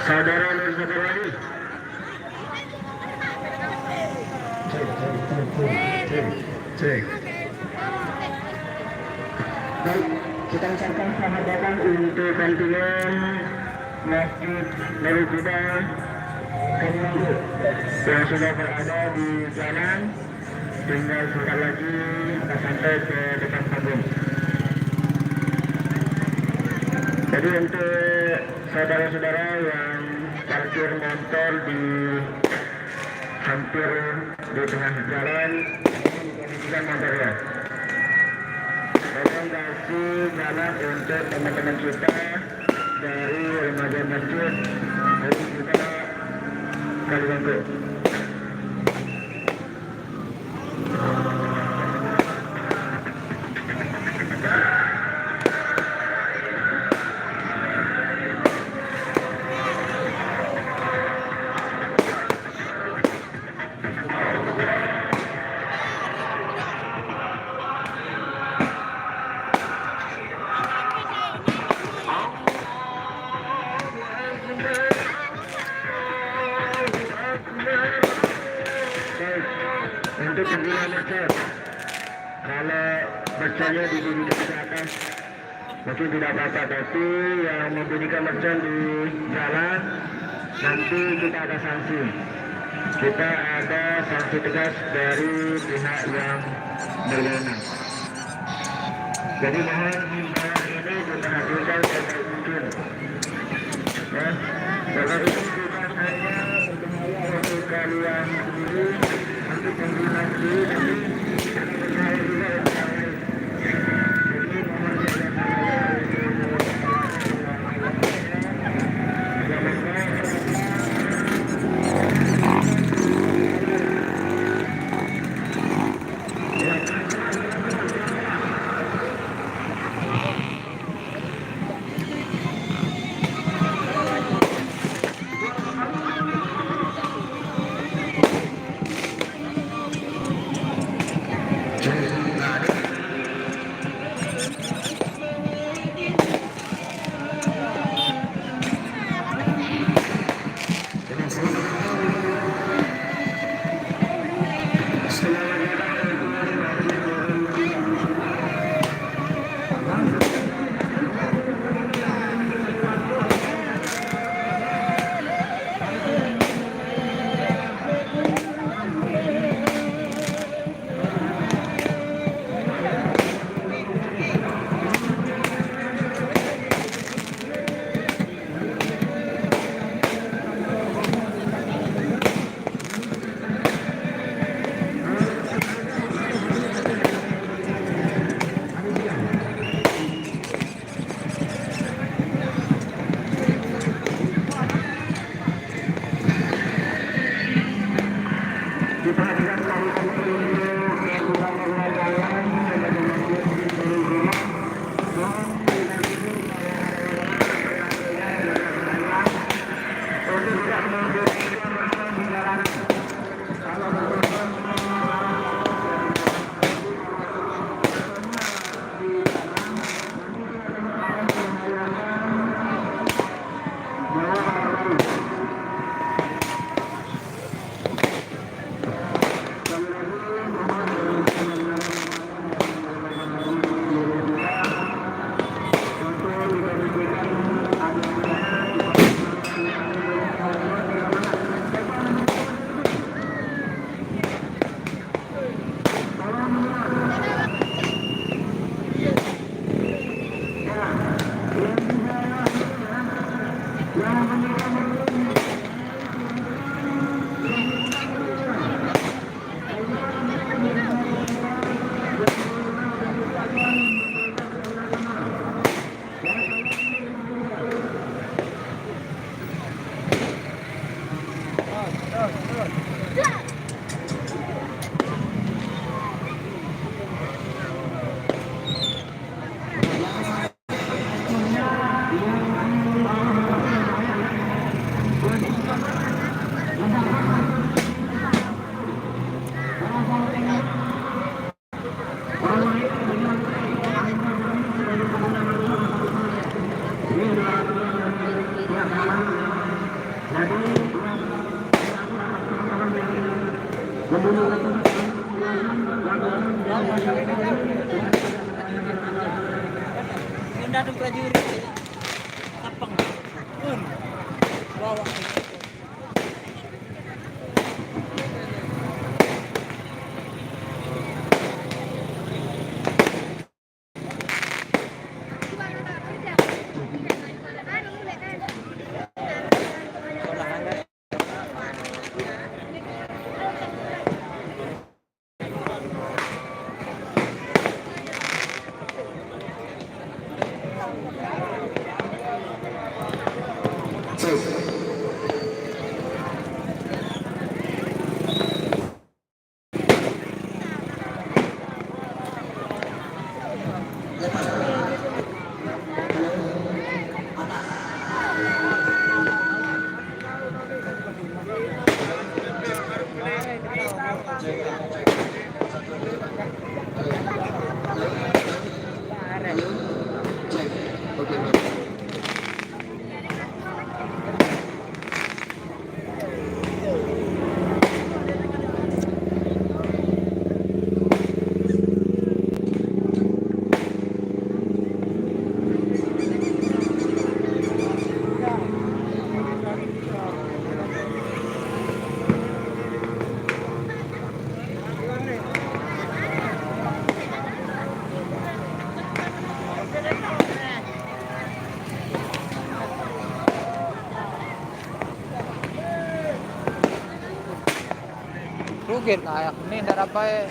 Saudara dan saudari, cek. Baik, kita ucapkan selamat datang untuk kontingen Masjid Nurul Huda yang sudah berada di jalan. Tinggal sebentar lagi kita sampai ke depan panggung. Jadi untuk saudara-saudara yang parkir motor di hampir di tengah jalan, dikondisikan motornya. Tolong kasih jalan untuk teman-teman kita dari remaja masjid dari kita Kalibangku. Untuk pengguna motor, kalau merchannya duduk di atas mungkin tidak apa-apa, tapi yang membunyikan merchan di jalan nanti kita ada sanksi. Kita ada sanksi tegas dari pihak yang berwenang. Jadi mohon himbauan ini diperhatikan sebaik mungkin. Ya, karena ini bukan hanya berbahaya untuk kalian sendiri, untuk pengguna sendiri, tapi berbahaya juga untuk orang lain. Jadi mohon Yung datang prajurit tapang bawa Rugil kayak ini tidak apa